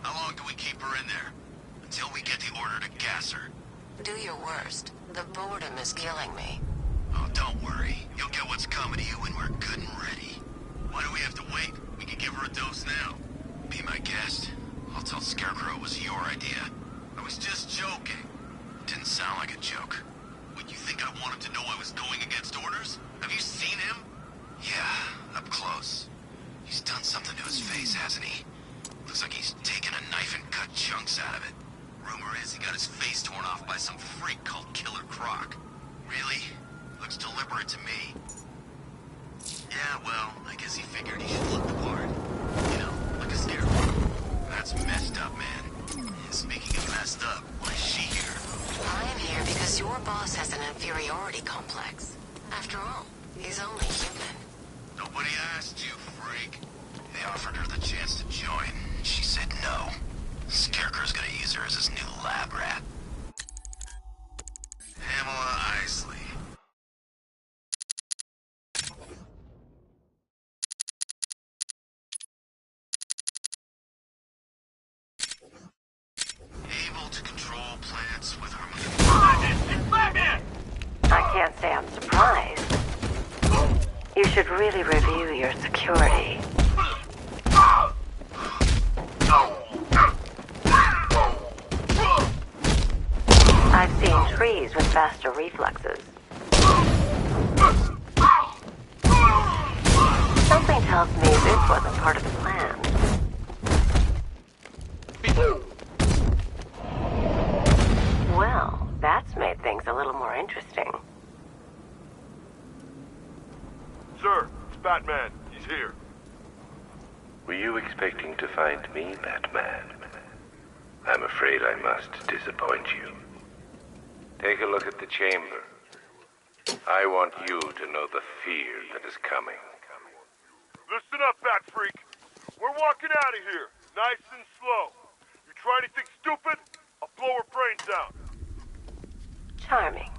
How long do we keep her in there? Until we get the order to gas her. Do your worst. The boredom is killing me. Oh, don't worry. You'll get what's coming to you when we're good and ready. Why do we have to wait? We can give her a dose now. Be my guest. I'll tell Scarecrow it was your idea. I was just joking. Didn't sound like a joke. Would you think I want him to know I was going against orders? Have you seen him? Yeah, up close. He's done something to his face, hasn't he? Looks like he's taken a knife and cut chunks out of it. Rumor is he got his face torn off by some freak called Killer Croc. Really? Looks deliberate to me. Yeah, well, I guess he figured he should look the part. You know, like a scarecrow. That's messed up, man. And speaking of messed up, why is she here? I am here because your boss has an inferiority complex. After all, he's only human. Nobody asked you, freak. They offered her the chance to join. She said no. Scarecrow's gonna use her as his new lab rat. Pamela Isley. Able to control plants with her... It's Batman! I can't say I'm surprised. You should really review your security. I've seen trees with faster reflexes. Something tells me this wasn't part of the plan. Well, that's made things a little more interesting. Sir, it's Batman. He's here. Were you expecting to find me, Batman? I'm afraid I must disappoint you. Take a look at the chamber. I want you to know the fear that is coming. Listen up, Bat Freak. We're walking out of here, nice and slow. You try anything stupid, I'll blow her brains out. Charming.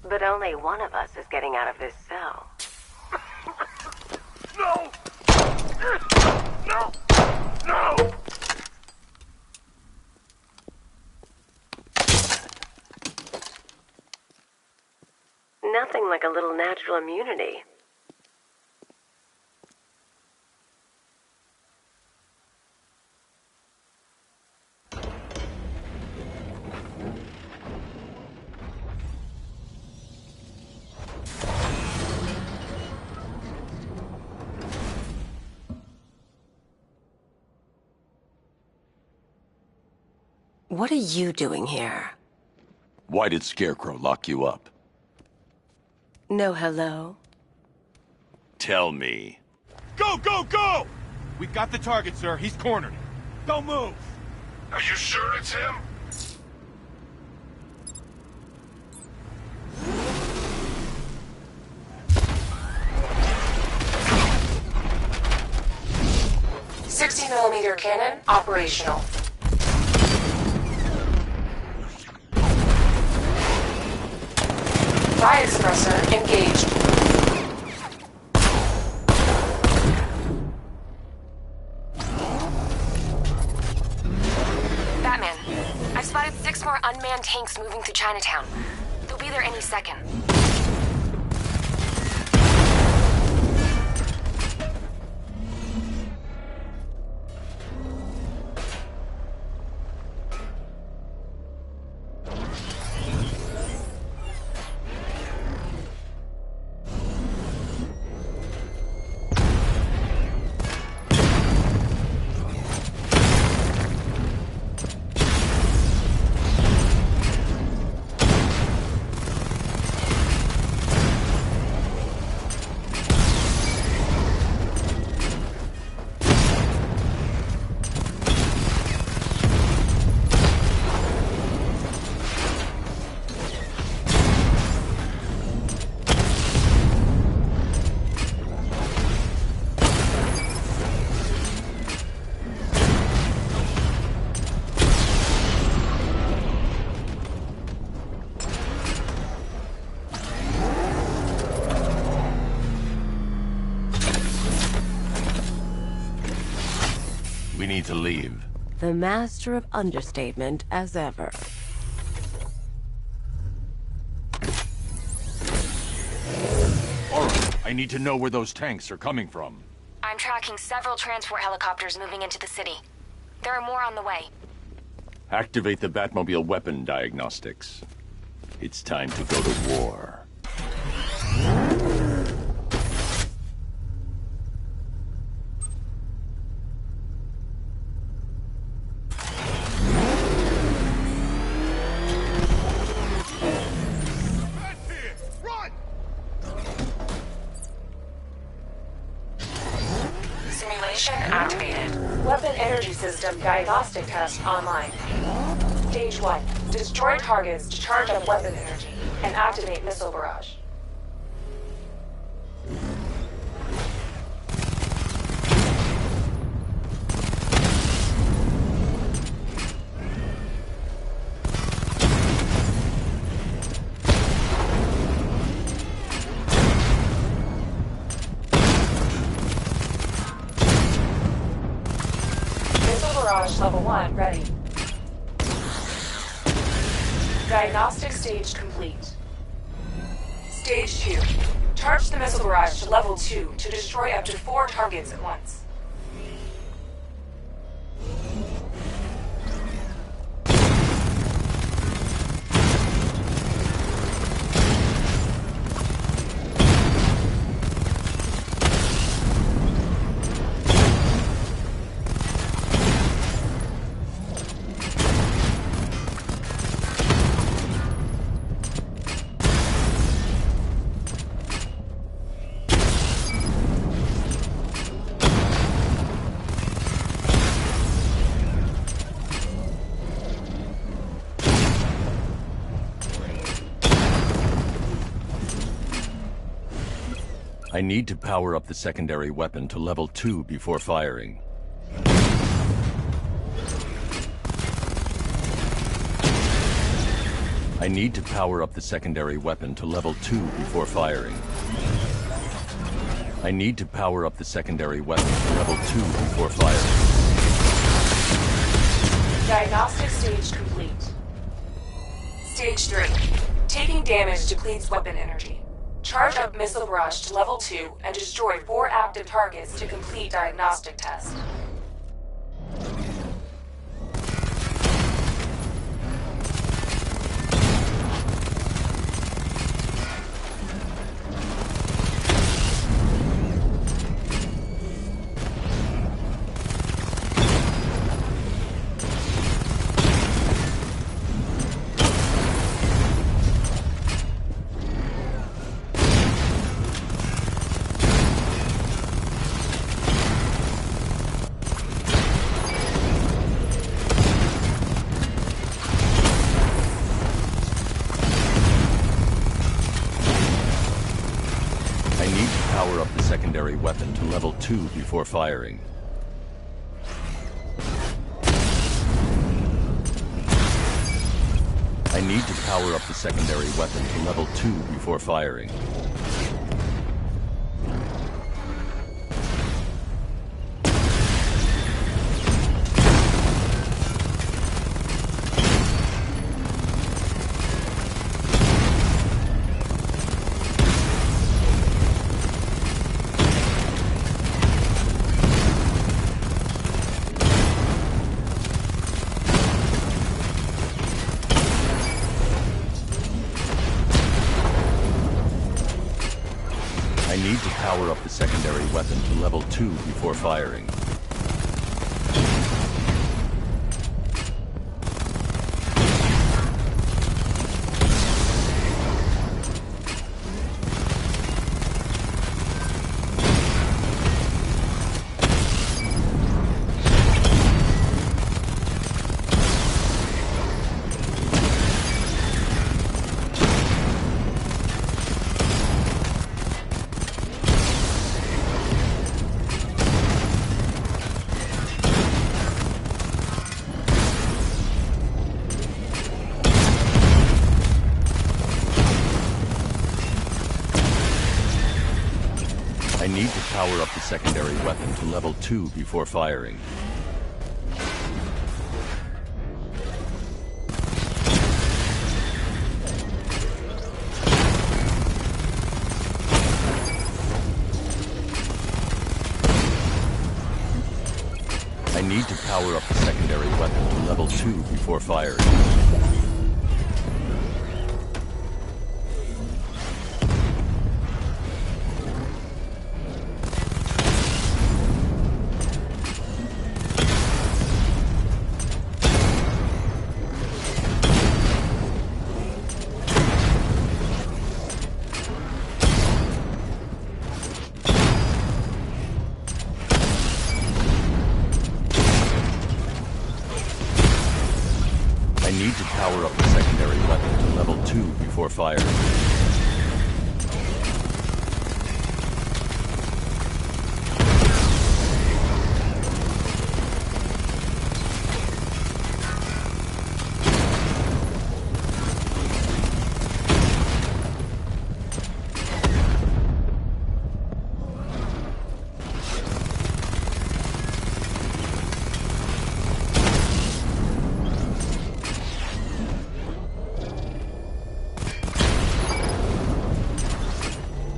But only one of us is getting out of this cell. No! No! No! Nothing like a little natural immunity. What are you doing here? Why did Scarecrow lock you up? No hello? Tell me. Go, go, go! We've got the target, sir. He's cornered. Don't move! Are you sure it's him? .60mm cannon operational. Fire suppressor engaged. Batman, I've spotted 6 more unmanned tanks moving through Chinatown. They'll be there any second. We need to leave. The master of understatement as ever. All right, I need to know where those tanks are coming from. I'm tracking several transport helicopters moving into the city. There are more on the way. Activate the Batmobile weapon diagnostics. It's time to go to war. Simulation activated. Weapon energy system diagnostic test online. Stage 1. Destroy targets to charge up weapon energy and activate missile barrage. Missile barrage level 1 ready. Diagnostic stage complete. Stage 2. Charge the missile barrage to level 2 to destroy up to 4 targets at once. I need to power up the secondary weapon to level 2 before firing. I need to power up the secondary weapon to level 2 before firing. I need to power up the secondary weapon to level 2 before firing. Diagnostic stage complete. Stage 3. Taking damage depletes weapon energy. Charge up missile barrage to level 2 and destroy 4 active targets to complete diagnostic test. Power up the secondary weapon to level 2 before firing. I need to power up the secondary weapon to level 2 before firing. I need to power up the secondary weapon to level 2 before firing. I need to power up the secondary weapon to level 2 before firing. power up the secondary weapon to level 2 before firing. I need to power up the secondary weapon to level 2 before firing.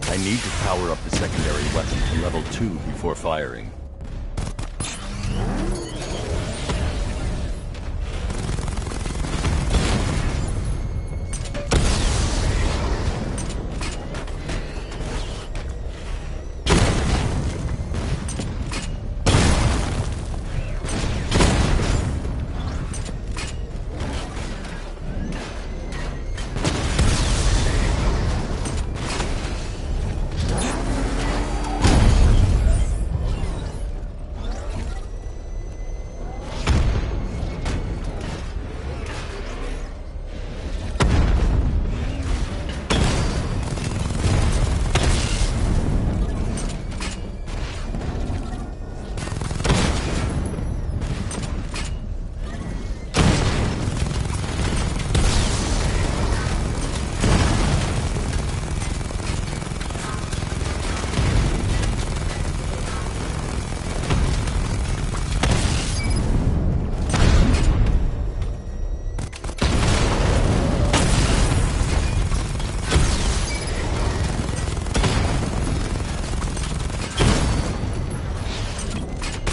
I need to power up the secondary weapon to level 2 before firing.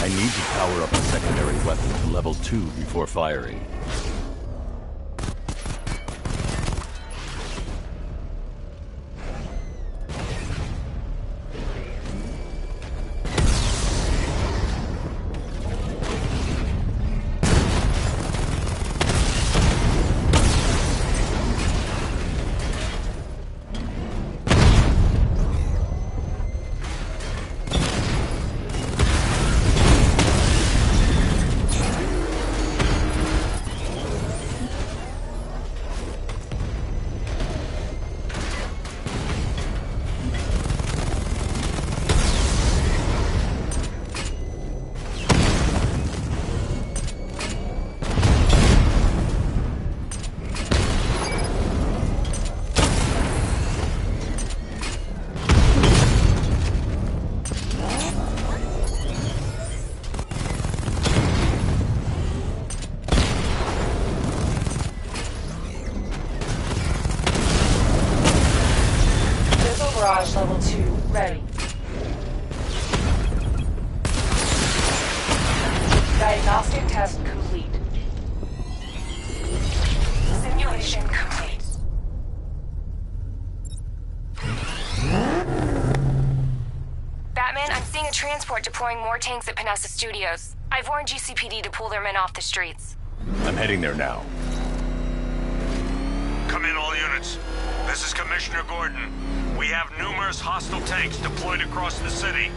I need to power up the secondary weapon to level 2 before firing. Barrage level 2 ready. Diagnostic test complete. Simulation complete. Batman, I'm seeing a transport deploying more tanks at Panessa Studios. I've warned GCPD to pull their men off the streets. I'm heading there now. Come in, all units. This is Commissioner Gordon. We have numerous hostile tanks deployed across the city.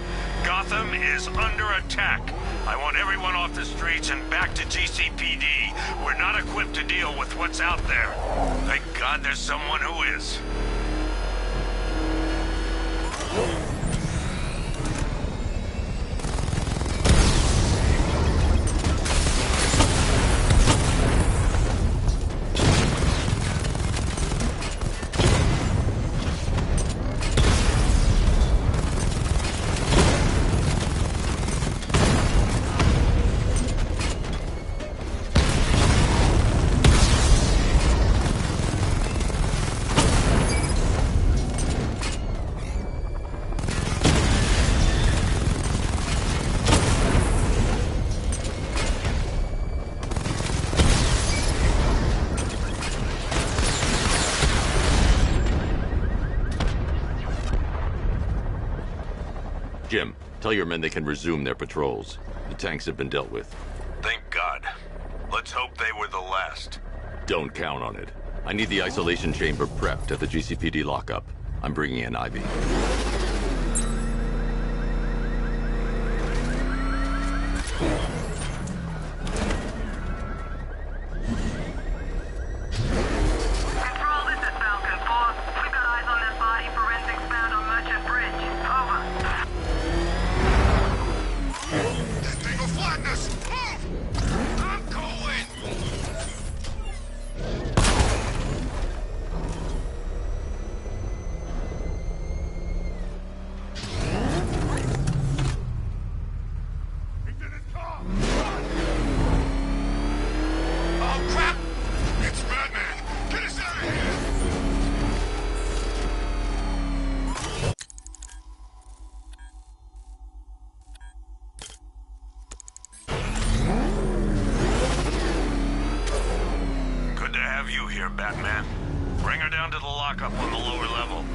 Gotham is under attack. I want everyone off the streets and back to GCPD. We're not equipped to deal with what's out there. Thank God there's someone who is. Jim, tell your men they can resume their patrols. The tanks have been dealt with. Thank God. Let's hope they were the last. Don't count on it. I need the isolation chamber prepped at the GCPD lockup. I'm bringing in Ivy. Control, this is Falcon 4. We've got eyes on that body. Forensics found on Merchant Bridge. Over. That thing will flatten us! Move! I'm going! Oh, crap! It's Batman! Get us out of here! Good to have you here, Batman. Bring her down to the lockup on the lower level.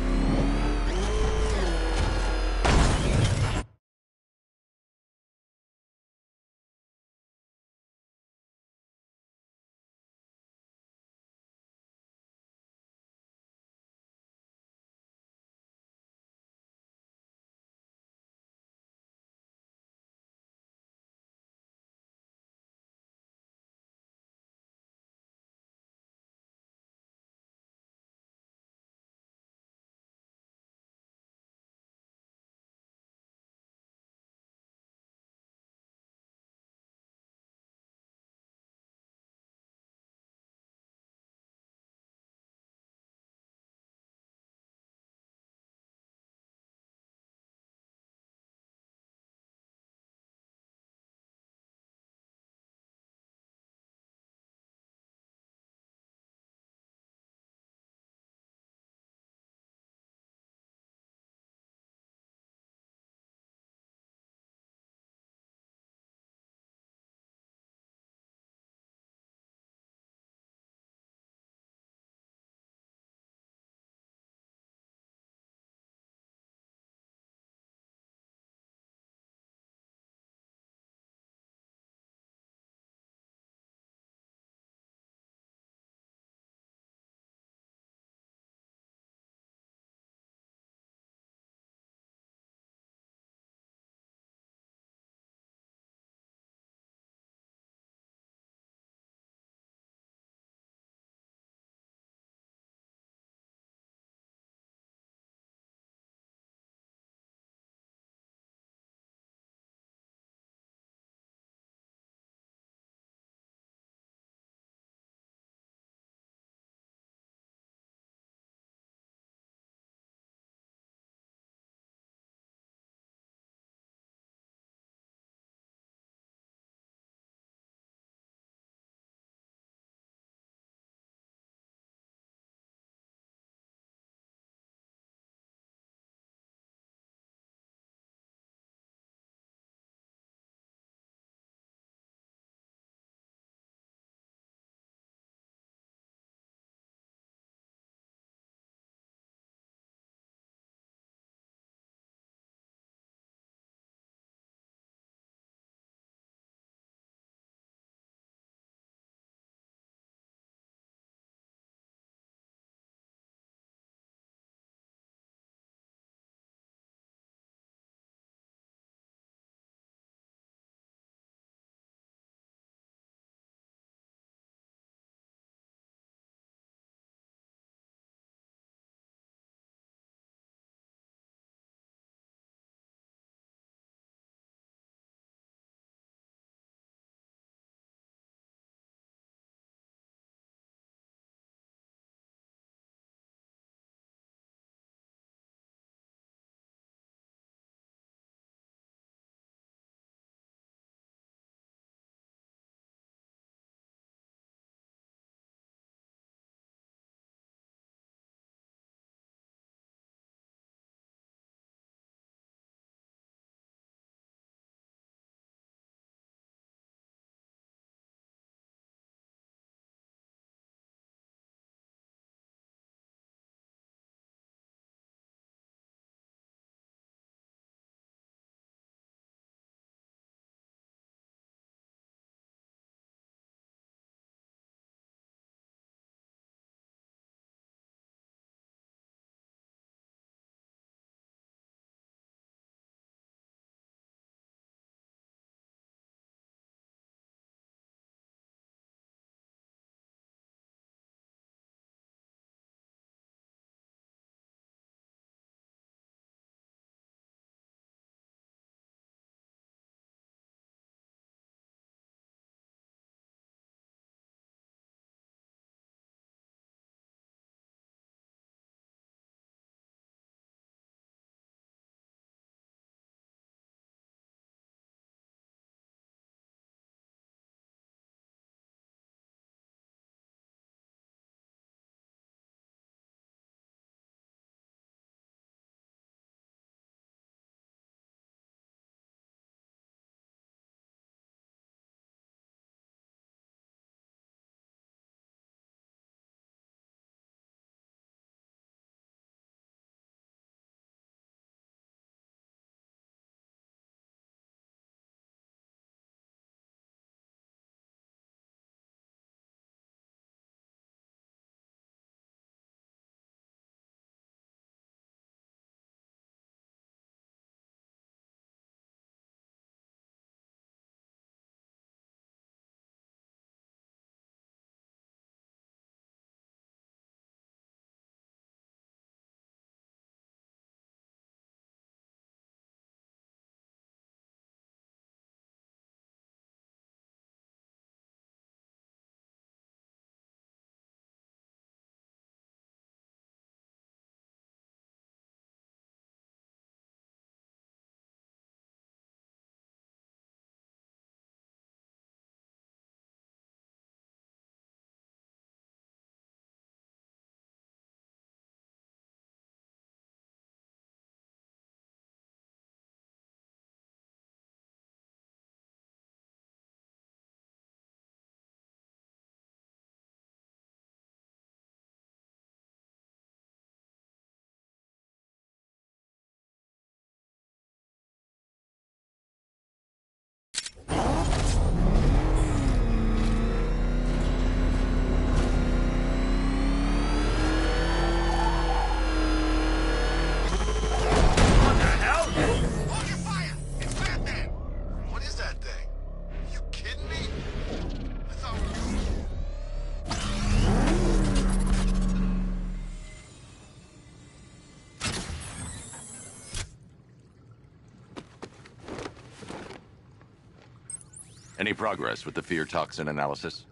Any progress with the fear toxin analysis?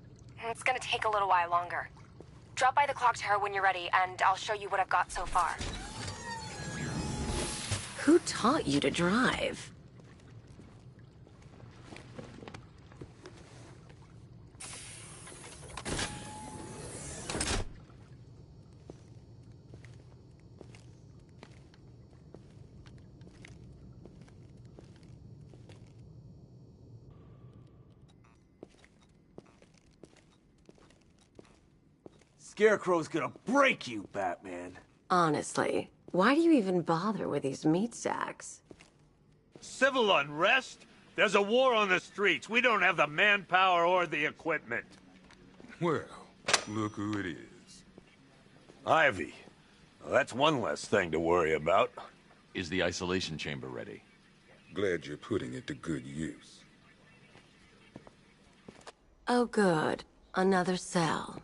It's gonna take a little while longer. Drop by the clock tower when you're ready, and I'll show you what I've got so far. Who taught you to drive? Scarecrow's gonna break you, Batman. Honestly, why do you even bother with these meat sacks? Civil unrest? There's a war on the streets. We don't have the manpower or the equipment. Well, look who it is. Ivy. Well, that's one less thing to worry about. Is the isolation chamber ready? Glad you're putting it to good use. Oh good. Another cell.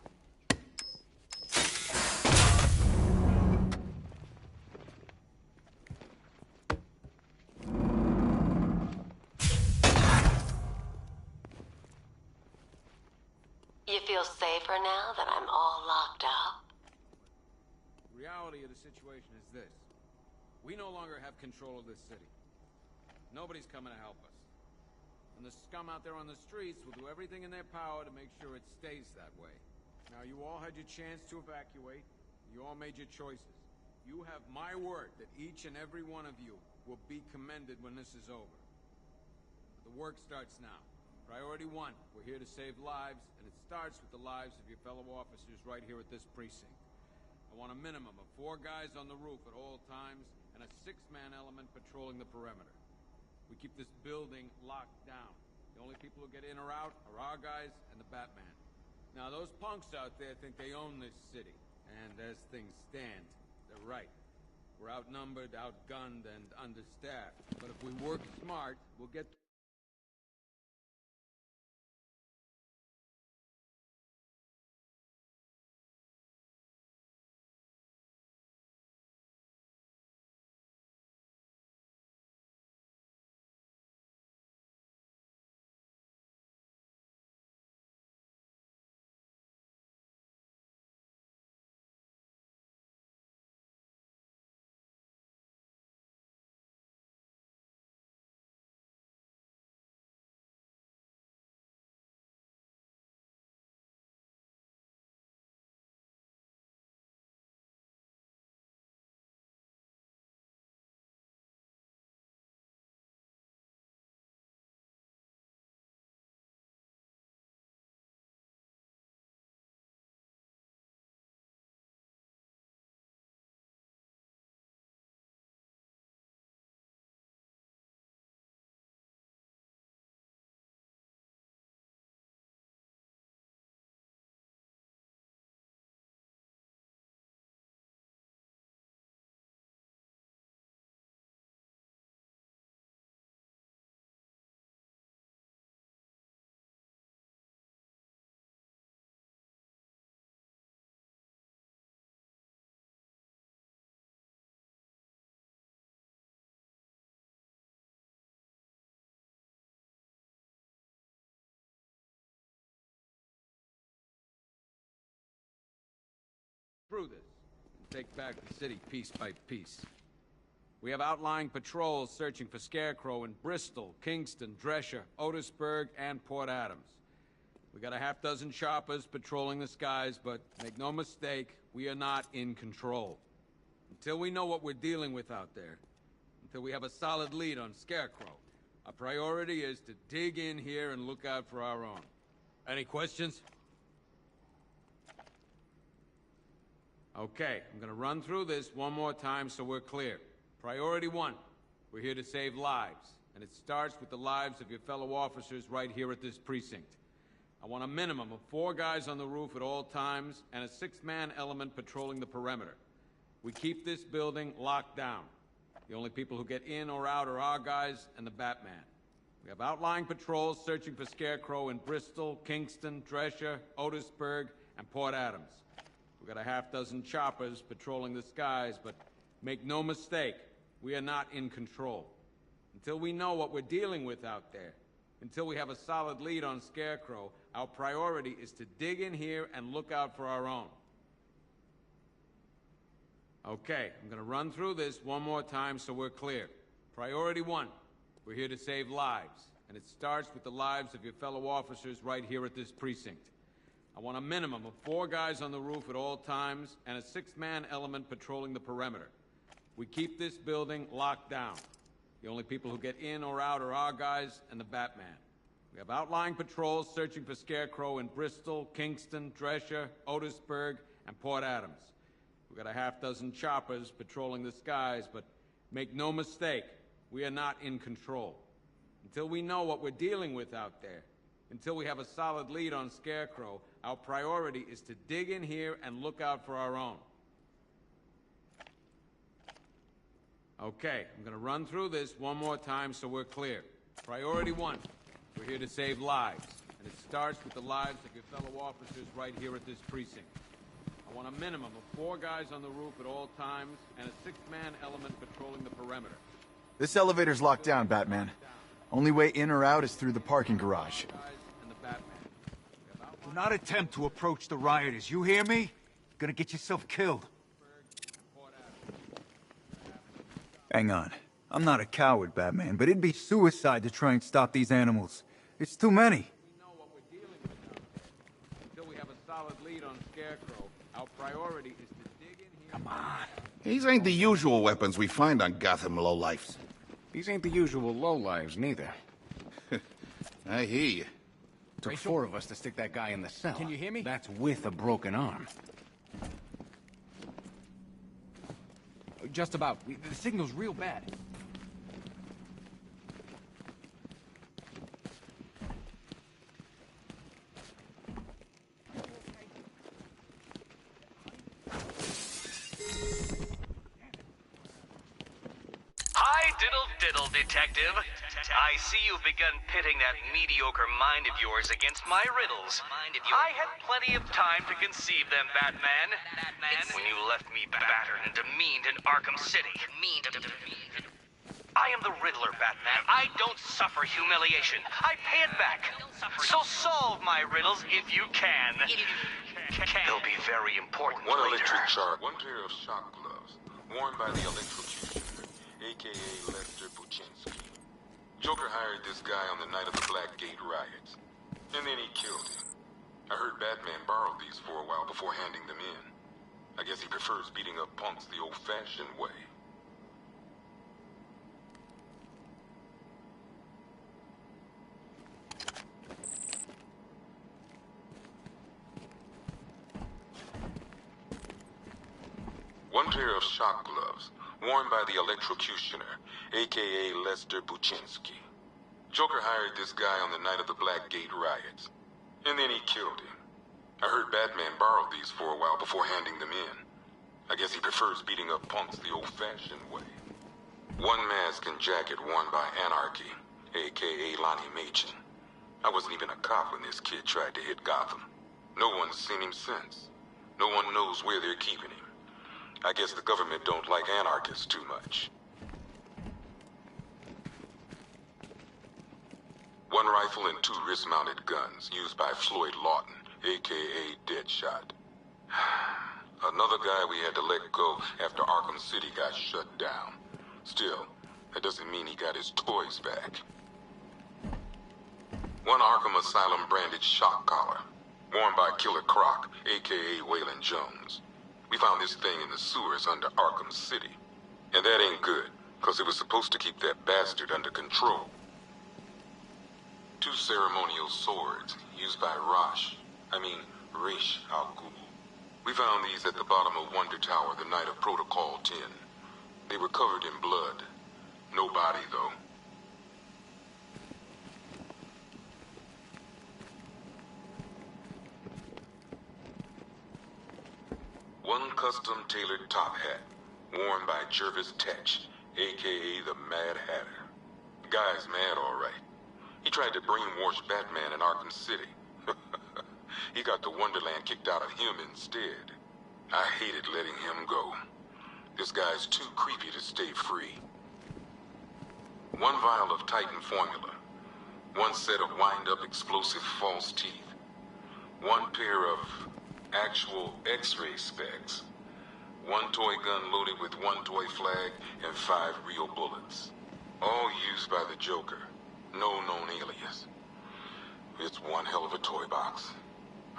You feel safer now that I'm all locked up? The reality of the situation is this. We no longer have control of this city. Nobody's coming to help us. And the scum out there on the streets will do everything in their power to make sure it stays that way. Now, you all had your chance to evacuate. You all made your choices. You have my word that each and every one of you will be commended when this is over. But the work starts now. Priority 1, we're here to save lives, and it starts with the lives of your fellow officers right here at this precinct. I want a minimum of 4 guys on the roof at all times, and a 6-man element patrolling the perimeter. We keep this building locked down. The only people who get in or out are our guys and the Batman. Now, those punks out there think they own this city, and as things stand, they're right. We're outnumbered, outgunned, and understaffed. But if we work smart, we'll get... through this and take back the city piece by piece. We have outlying patrols searching for Scarecrow in Bristol, Kingston, Drescher, Otisburg, and Port Adams. We got a half-dozen choppers patrolling the skies, but make no mistake, we are not in control. Until we know what we're dealing with out there, until we have a solid lead on Scarecrow, our priority is to dig in here and look out for our own. Any questions? Okay, I'm gonna run through this one more time so we're clear. Priority 1, we're here to save lives, and it starts with the lives of your fellow officers right here at this precinct. I want a minimum of 4 guys on the roof at all times, and a 6-man element patrolling the perimeter. We keep this building locked down. The only people who get in or out are our guys and the Batman. We have outlying patrols searching for Scarecrow in Bristol, Kingston, Drescher, Otisburg, and Port Adams. We got a half-dozen choppers patrolling the skies, but make no mistake, we are not in control. Until we know what we're dealing with out there, Until we have a solid lead on Scarecrow, our priority is to dig in here and look out for our own. Okay, I'm gonna run through this one more time so we're clear. Priority 1, we're here to save lives, and it starts with the lives of your fellow officers right here at this precinct. I want a minimum of 4 guys on the roof at all times, and a 6-man element patrolling the perimeter. We keep this building locked down. The only people who get in or out are our guys and the Batman. We have outlying patrols searching for Scarecrow in Bristol, Kingston, Drescher, Otisburg, and Port Adams. We've got a half-dozen choppers patrolling the skies, but make no mistake, we are not in control. Until we know what we're dealing with out there, until we have a solid lead on Scarecrow, our priority is to dig in here and look out for our own. Okay, I'm gonna run through this one more time so we're clear. Priority 1, we're here to save lives, and it starts with the lives of your fellow officers right here at this precinct. I want a minimum of 4 guys on the roof at all times, and a 6-man element patrolling the perimeter. This elevator's locked down, Batman. Only way in or out is through the parking garage. Do not attempt to approach the rioters, you hear me? You're gonna get yourself killed. Hang on. I'm not a coward, Batman, but it'd be suicide to try and stop these animals. It's too many. We know what we're dealing with out there. Until we have a solid lead on Scarecrow, our priority is to dig in here. Come on. These ain't the usual weapons we find on Gotham lowlifes. These ain't the usual lowlives, neither. I hear you. Took 4 of us to stick that guy in the cell. Can you hear me? That's with a broken arm. Just about. The signal's real bad. Hi, diddle, detective. I see you've begun pitting that mediocre mind of yours against my riddles. I had plenty of time to conceive them, Batman. When you left me battered and demeaned in Arkham City. I am the Riddler, Batman. I don't suffer humiliation. I pay it back. So solve my riddles if you can. They'll be very important One later. electric charge, 1 pair of shock gloves, worn by the electrocutioner, a.k.a. Lester Buczynski. Joker hired this guy on the night of the Blackgate riots, and then he killed him. I heard Batman borrowed these for a while before handing them in. I guess he prefers beating up punks the old-fashioned way. One pair of shock gloves, worn by the electrocutioner, a.k.a. Lester Buczynski. Joker hired this guy on the night of the Blackgate riots, and then he killed him. I heard Batman borrowed these for a while before handing them in. I guess he prefers beating up punks the old-fashioned way. One mask and jacket worn by Anarchy, a.k.a. Lonnie Machin. I wasn't even a cop when this kid tried to hit Gotham. No one's seen him since. No one knows where they're keeping him. I guess the government don't like anarchists too much. One rifle and 2 wrist-mounted guns used by Floyd Lawton, a.k.a. Deadshot. Another guy we had to let go after Arkham City got shut down. Still, that doesn't mean he got his toys back. One Arkham Asylum branded shock collar, worn by Killer Croc, a.k.a. Waylon Jones. We found this thing in the sewers under Arkham City. And that ain't good, because it was supposed to keep that bastard under control. 2 ceremonial swords, used by Ra's al Ghul. We found these at the bottom of Wonder Tower the night of Protocol 10. They were covered in blood. No body, though. One custom-tailored top hat, worn by Jervis Tetch, a.k.a. the Mad Hatter. Guy's mad, all right. He tried to brainwash Batman in Arkham City. He got the Wonderland kicked out of him instead. I hated letting him go. This guy's too creepy to stay free. One vial of Titan formula. one set of wind-up explosive false teeth, one pair of actual X-ray specs, one toy gun loaded with one toy flag, and 5 real bullets. All used by the Joker. No known alias. It's one hell of a toy box.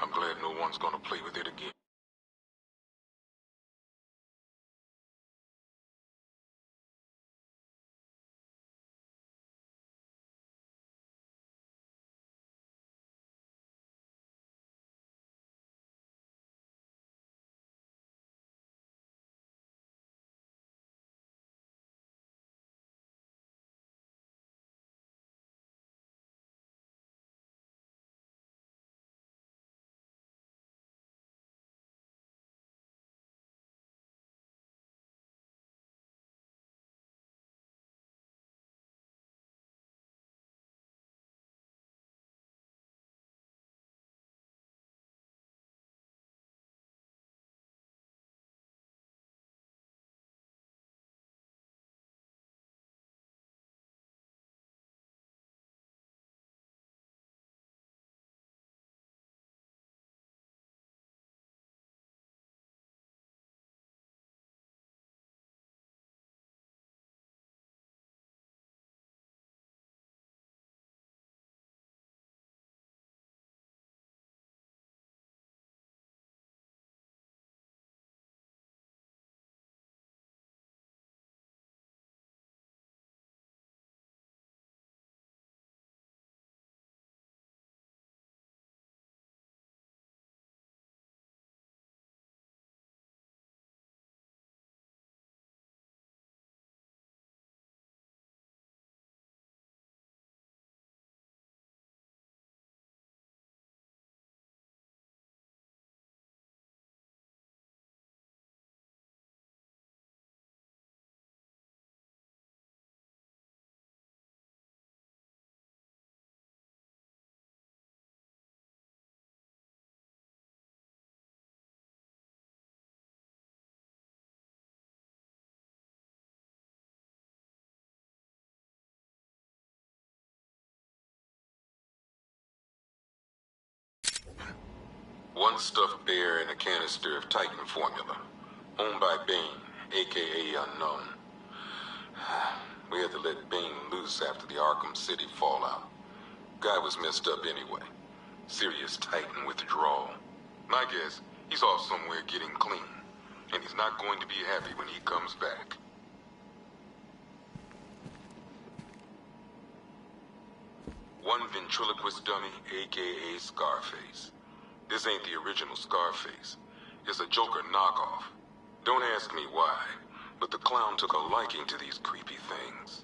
I'm glad no one's gonna play with it again. One stuffed bear and a canister of Titan formula, owned by Bane, aka Unknown. We had to let Bane loose after the Arkham City fallout. Guy was messed up anyway. Serious Titan withdrawal. My guess, he's off somewhere getting clean, and he's not going to be happy when he comes back. One ventriloquist dummy, aka Scarface. This ain't the original Scarface. It's a Joker knockoff. Don't ask me why, but the clown took a liking to these creepy things.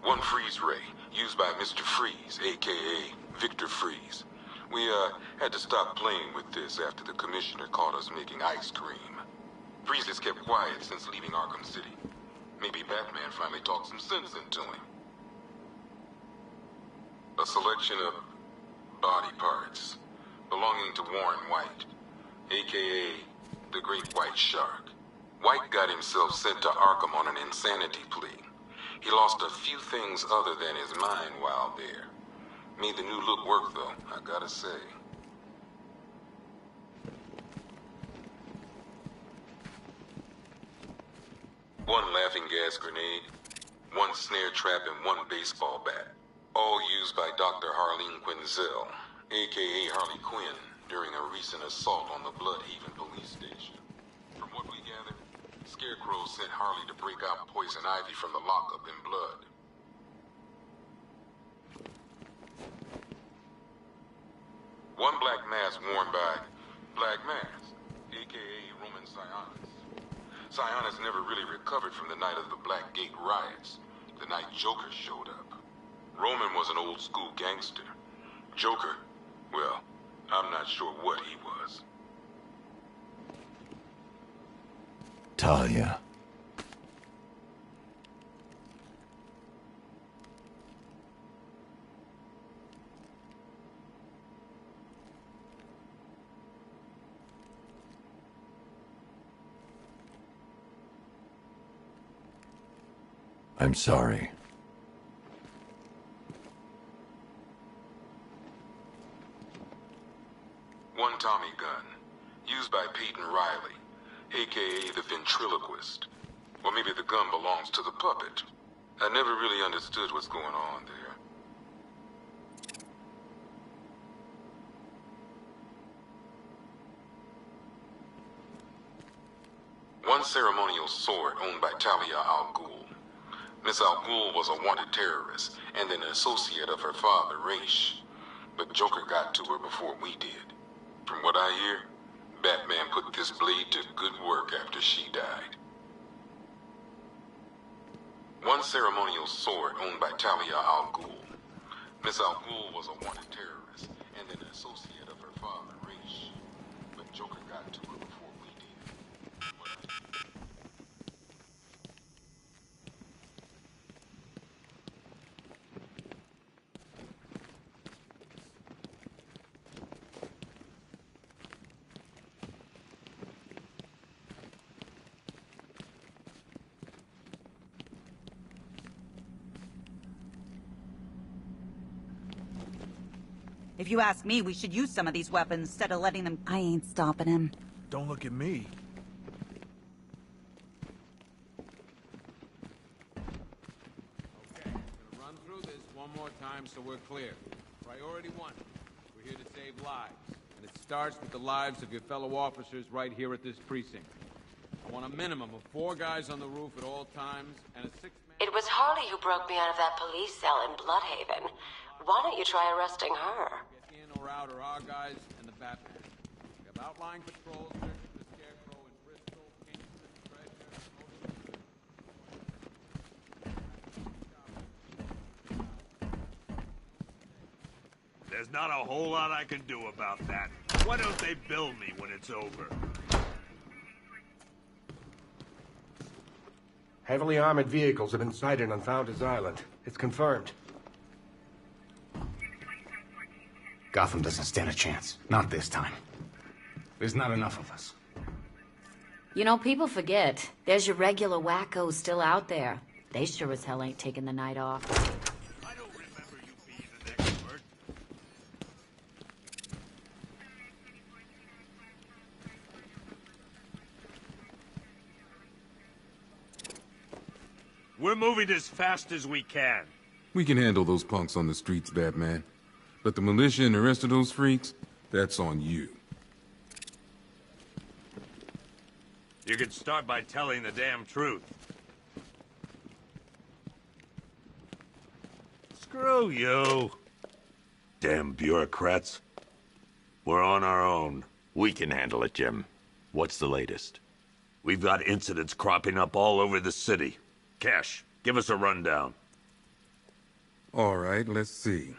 One freeze ray, used by Mr. Freeze, aka Victor Freeze. We, had to stop playing with this after the commissioner caught us making ice cream. Freeze has kept quiet since leaving Arkham City. Maybe Batman finally talked some sense into him. A selection of body parts belonging to Warren White, aka the Great White Shark. White got himself sent to Arkham on an insanity plea. He lost a few things other than his mind while there. Made the new look work though, I gotta say. One laughing gas grenade, one snare trap, and one baseball bat. All used by Dr. Harleen Quinzel, aka Harley Quinn, during a recent assault on the Bloodhaven police station. From what we gathered, Scarecrow sent Harley to break out Poison Ivy from the lockup in blood. One black mask worn by Black Mask, aka Roman Sionis. Sionis never really recovered from the night of the Black Gate riots, the night Joker showed up. Roman was an old-school gangster. Joker, well, I'm not sure what he was. Talia. I'm sorry. Tommy gun, used by Peyton Riley, a.k.a. the ventriloquist. Or maybe the gun belongs to the puppet. I never really understood what's going on there. One ceremonial sword owned by Talia al Ghul. Miss al Ghul was a wanted terrorist and an associate of her father, Raish. But Joker got to her before we did. From what I hear, Batman put this blade to good work after she died. One ceremonial sword owned by Talia al Ghul. Miss al Ghul was a wanted terrorist and an associate of her father, Raish. But Joker got to her before we did. If you ask me, we should use some of these weapons instead of letting them... I ain't stopping him. Don't look at me. Okay, I'm gonna run through this one more time so we're clear. Priority 1, we're here to save lives. And it starts with the lives of your fellow officers right here at this precinct. I want a minimum of 4 guys on the roof at all times, and a 6-man... It was Harley who broke me out of that police cell in Bloodhaven. Why don't you try arresting her? Get in or out are our guys and the Batman. We have outlying patrols searching for the Scarecrow in Bristol, Kingston, Treasure, There's not a whole lot I can do about that. Why don't they bill me when it's over? Heavily armored vehicles have been sighted on Founders Island. It's confirmed. Gotham doesn't stand a chance. Not this time. There's not enough of us. You know, people forget. There's your regular wackos still out there. They sure as hell ain't taking the night off. I don't remember you being an expert. We're moving as fast as we can. We can handle those punks on the streets, Batman. But the militia and the rest of those freaks, that's on you. You can start by telling the damn truth. Screw you. Damn bureaucrats. We're on our own. We can handle it, Jim. What's the latest? We've got incidents cropping up all over the city. Cash, give us a rundown. All right, let's see.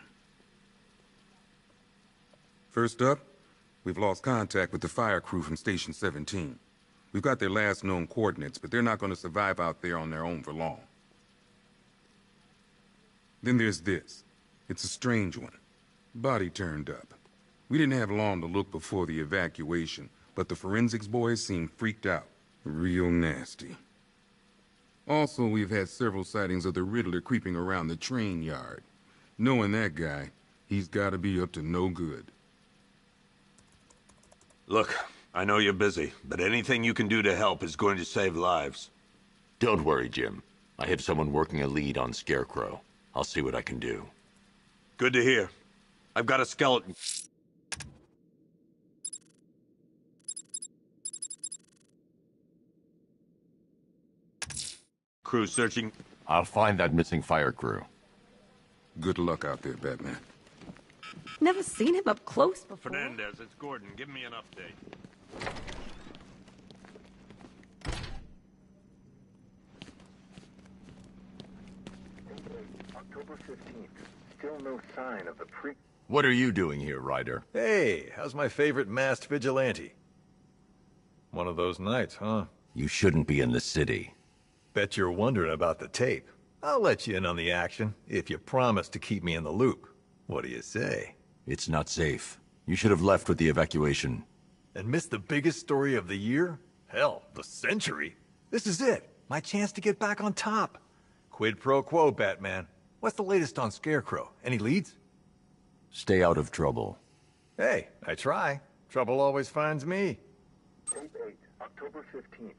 First up, we've lost contact with the fire crew from Station 17. We've got their last known coordinates, but they're not going to survive out there on their own for long. Then there's this. It's a strange one. Body turned up. We didn't have long to look before the evacuation, but the forensics boys seemed freaked out. Real nasty. Also, we've had several sightings of the Riddler creeping around the train yard. Knowing that guy, he's got to be up to no good. Look, I know you're busy, but anything you can do to help is going to save lives. Don't worry, Jim. I have someone working a lead on Scarecrow. I'll see what I can do. Good to hear. I've got a skeleton. Crew searching. I'll find that missing fire crew. Good luck out there, Batman. Never seen him up close before. Fernandez, it's Gordon. Give me an update. October 15th. Still no sign of the What are you doing here, Ryder? Hey, how's my favorite masked vigilante? One of those nights, huh? You shouldn't be in the city. Bet you're wondering about the tape. I'll let you in on the action, if you promise to keep me in the loop. What do you say? It's not safe. You should have left with the evacuation. And missed the biggest story of the year? Hell, the century. This is it. My chance to get back on top. Quid pro quo, Batman. What's the latest on Scarecrow? Any leads? Stay out of trouble. Hey, I try. Trouble always finds me. Tape 8, October 15th.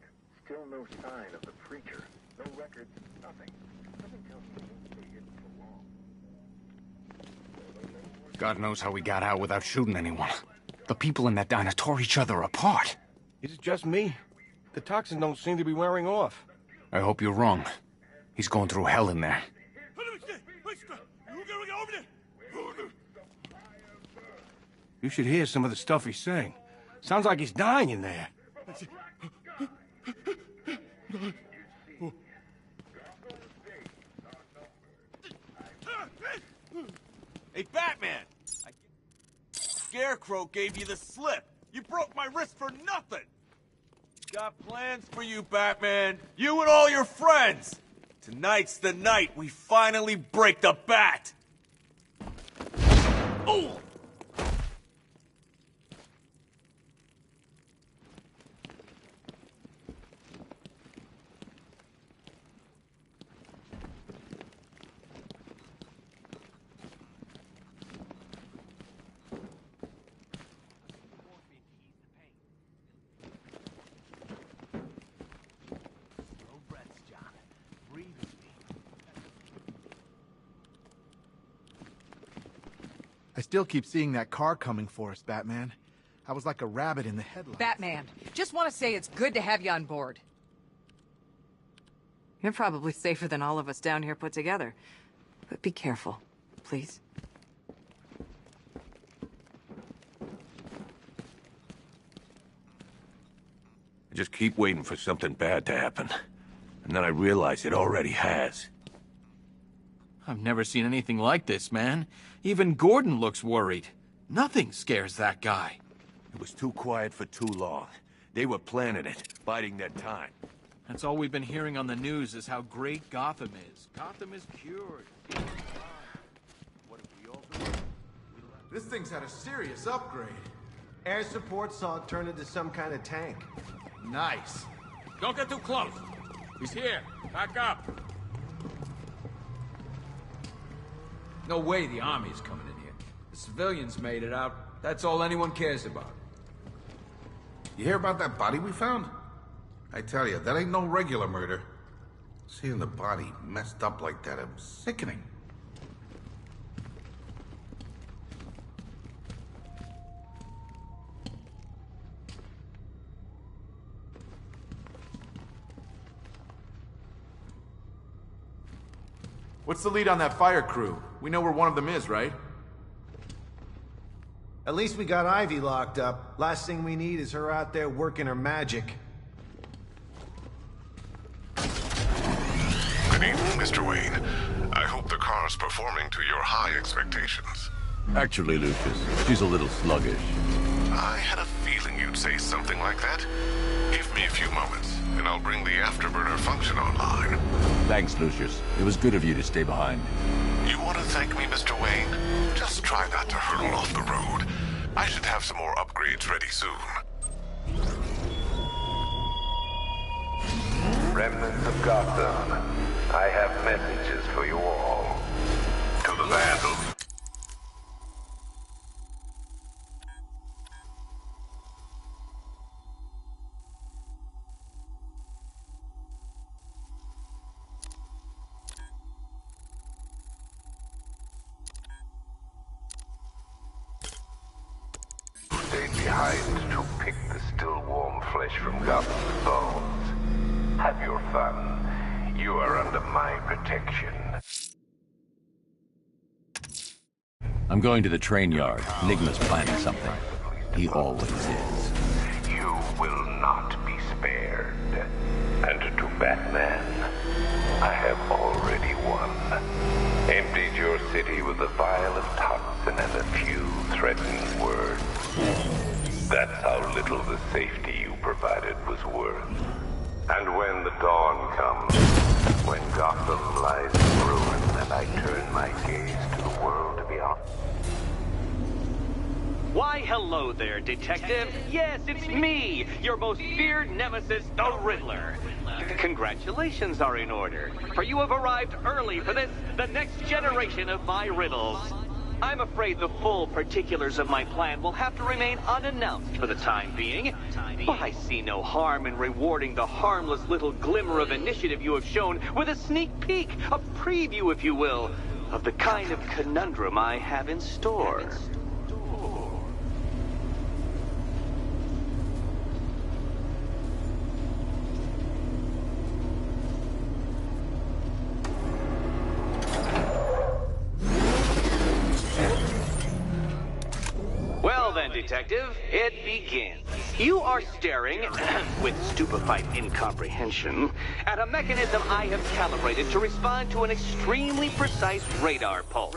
Still no sign of the preacher. No records, nothing. Nothing tells me he won't stay hidden for long. God knows how we got out without shooting anyone. The people in that diner tore each other apart. Is it just me? The toxin don't seem to be wearing off. I hope you're wrong. He's going through hell in there. You should hear some of the stuff he's saying. Sounds like he's dying in there. Hey, Batman! Scarecrow gave you the slip. You broke my wrist for nothing. Got plans for you, Batman. You and all your friends. Tonight's the night we finally break the bat. Oh! I still keep seeing that car coming for us, Batman. I was like a rabbit in the headlights. Batman, just want to say it's good to have you on board. You're probably safer than all of us down here put together. But be careful, please. I just keep waiting for something bad to happen. And then I realize it already has. I've never seen anything like this, man. Even Gordon looks worried. Nothing scares that guy. It was too quiet for too long. They were planning it, biding their time. That's all we've been hearing on the news is how great Gotham is. Gotham is cured. This thing's had a serious upgrade. Air support saw it turn into some kind of tank. Nice. Don't get too close. He's here. Back up. No way the army's coming in here. The civilians made it out. That's all anyone cares about. You hear about that body we found? I tell you, that ain't no regular murder. Seeing the body messed up like that, it was sickening. What's the lead on that fire crew? We know where one of them is, right? At least we got Ivy locked up. Last thing we need is her out there working her magic. Good evening, Mr. Wayne. I hope the car's performing to your high expectations. Actually, Lucas, she's a little sluggish. I had a feeling you'd say something like that. Give me a few moments, and I'll bring the afterburner function online. Thanks, Lucius. It was good of you to stay behind. You want to thank me, Mr. Wayne? Just try not to hurtle off the road. I should have some more upgrades ready soon. Remnants of Gotham, I have messages for you all. To the Vandals. Stay behind to pick the still warm flesh from Gotham's bones. Have your fun. You are under my protection. I'm going to the train yard. Enigma's planning something. He always is. You will not be spared. And to Batman, I have already won. Emptied your city with a vial of toxin and a few threatening words. That's how little the safety you provided was worth. And when the dawn comes, when Gotham lies in ruin, and I turn my gaze to the world beyond. Why, hello there, Detective. Yes, it's me, your most feared nemesis, the Riddler. Congratulations are in order, for you have arrived early for this, the next generation of my riddles. I'm afraid the full particulars of my plan will have to remain unannounced for the time being. But I see no harm in rewarding the harmless little glimmer of initiative you have shown with a sneak peek, a preview, if you will, of the kind of conundrum I have in store. Well then, Detective, it begins. You are staring, with stupefied incomprehension, at a mechanism I have calibrated to respond to an extremely precise radar pulse.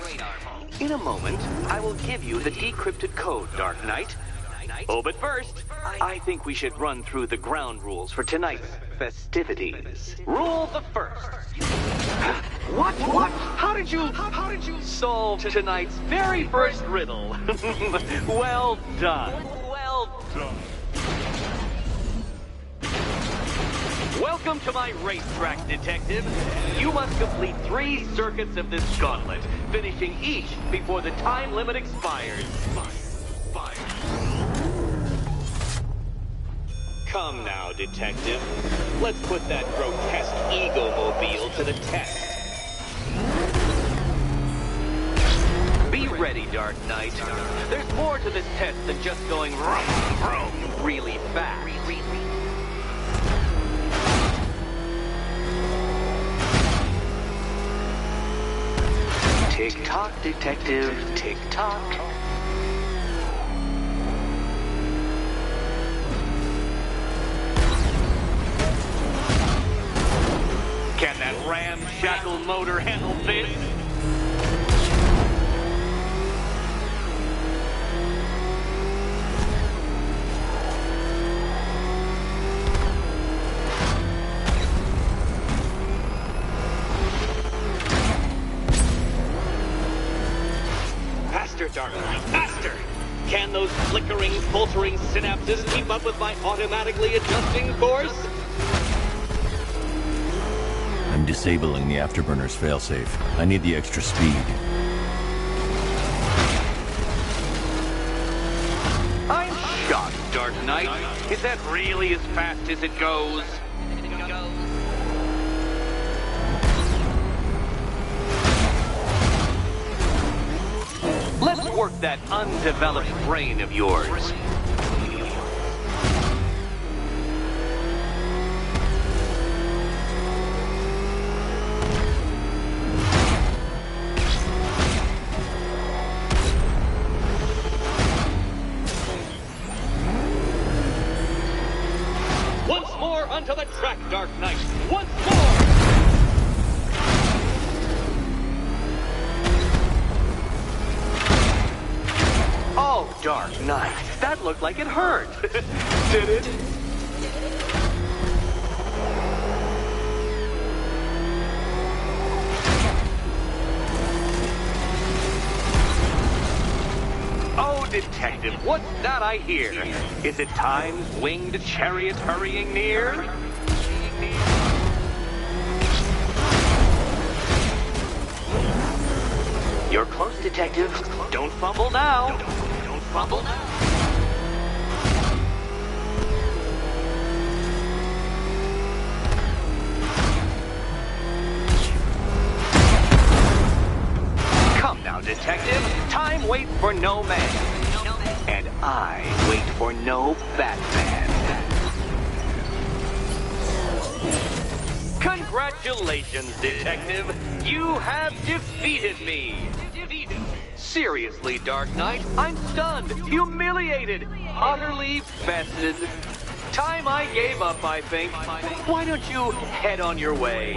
In a moment, I will give you the decrypted code, Dark Knight. Oh, but first, I think we should run through the ground rules for tonight's festivities. Rule the first. What? How did you solve tonight's very first riddle? Well done. Well done. Welcome to my racetrack, Detective. You must complete 3 circuits of this gauntlet, finishing each before the time limit expires. Come now, Detective. Let's put that grotesque ego-mobile to the test. Be ready, Dark Knight. There's more to this test than just going vroom, vroom really fast. Tick-tock, Detective, tick-tock. Can that ramshackle motor handle this? Faster, Dark Knight, faster! Can those flickering, faltering synapses keep up with my automatically adjusting course? I'm disabling the afterburner's failsafe. I need the extra speed. I'm shocked, Dark Knight. Is that really as fast as it goes? Let's work that undeveloped brain of yours. Once more onto the track, Dark Knight. Once more! Oh, Dark Knight, that looked like it hurt. Did it? Oh, Detective, what's that I hear? Is it Time's winged chariot hurrying near? You're close, Detective. Don't fumble now. Don't fumble now. Come now, Detective. Time waits for no man. And I wait for no Batman. Congratulations, Detective. You have defeated me. Seriously, Dark Knight, I'm stunned, humiliated, utterly bested. Time I gave up, I think. Why don't you head on your way?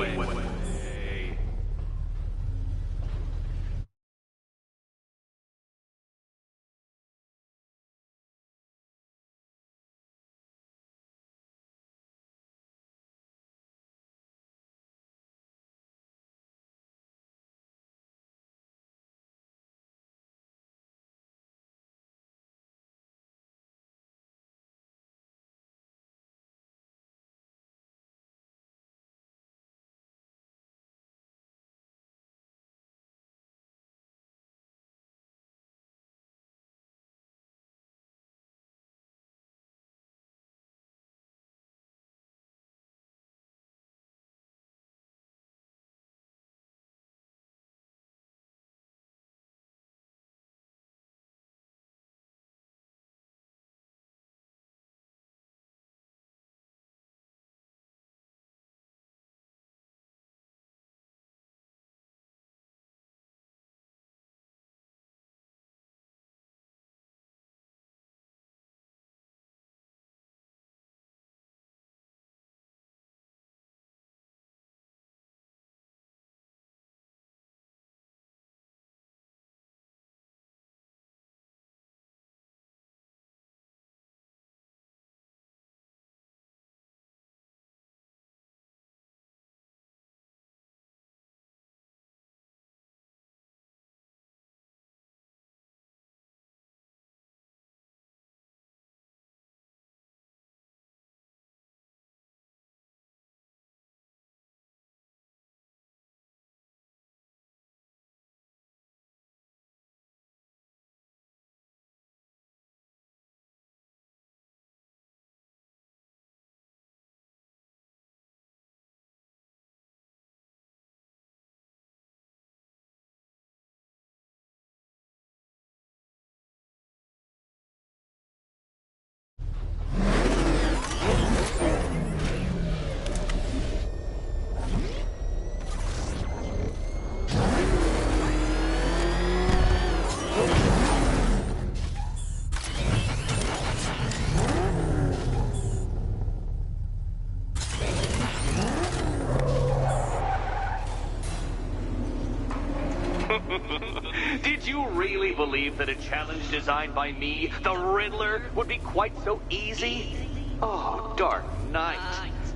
Did you really believe that a challenge designed by me, the Riddler, would be quite so easy? Oh, Dark Knight.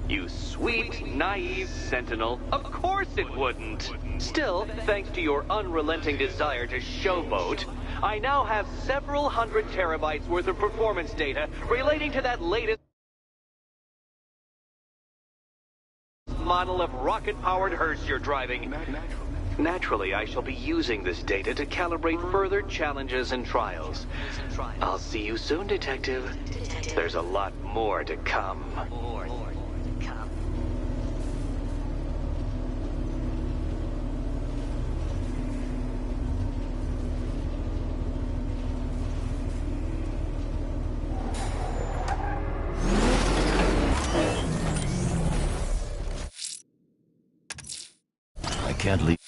You sweet, naive sentinel. Of course it wouldn't. Still, thanks to your unrelenting desire to showboat, I now have several hundred terabytes worth of performance data relating to that latest model of rocket-powered hearse you're driving. Naturally, I shall be using this data to calibrate further challenges and trials. I'll see you soon, Detective. There's a lot more to come. I can't leave.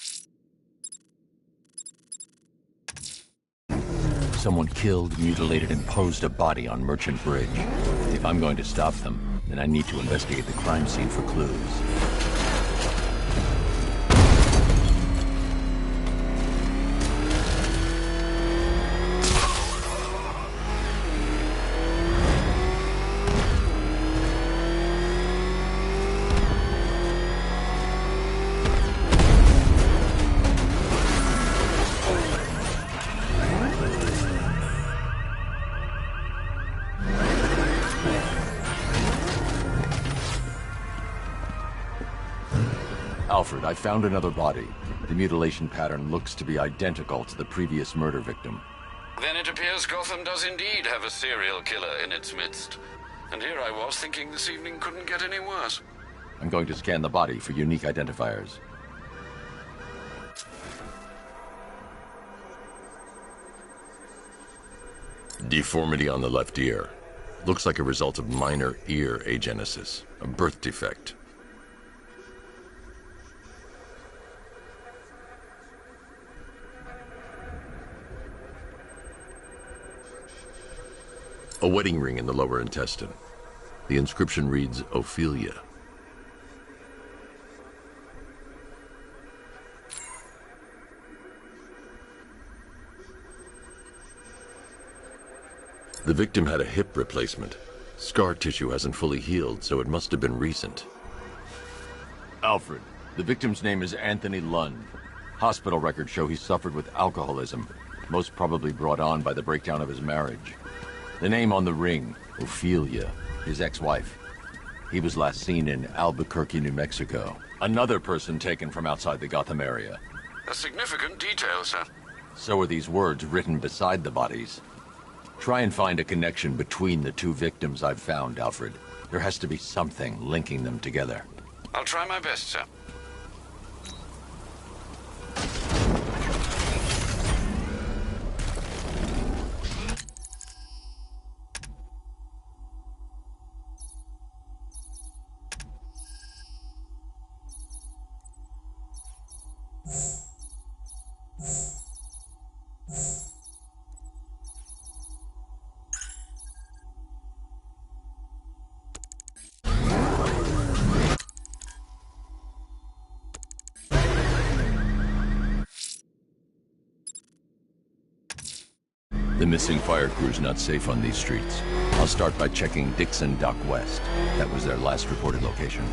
Someone killed, mutilated, and posed a body on Merchant Bridge. If I'm going to stop them, then I need to investigate the crime scene for clues. Alfred, I found another body. The mutilation pattern looks to be identical to the previous murder victim. Then it appears Gotham does indeed have a serial killer in its midst. And here I was thinking this evening couldn't get any worse. I'm going to scan the body for unique identifiers. Deformity on the left ear. Looks like a result of minor ear agenesis, a birth defect. A wedding ring in the lower intestine. The inscription reads, Ophelia. The victim had a hip replacement. Scar tissue hasn't fully healed, so it must have been recent. Alfred, the victim's name is Anthony Lund. Hospital records show he suffered with alcoholism, most probably brought on by the breakdown of his marriage. The name on the ring, Ophelia, his ex-wife. He was last seen in Albuquerque, New Mexico. Another person taken from outside the Gotham area. A significant detail, sir. So are these words written beside the bodies. Try and find a connection between the two victims I've found, Alfred. There has to be something linking them together. I'll try my best, sir. The missing fire crew's not safe on these streets. I'll start by checking Dixon Dock West. That was their last reported location.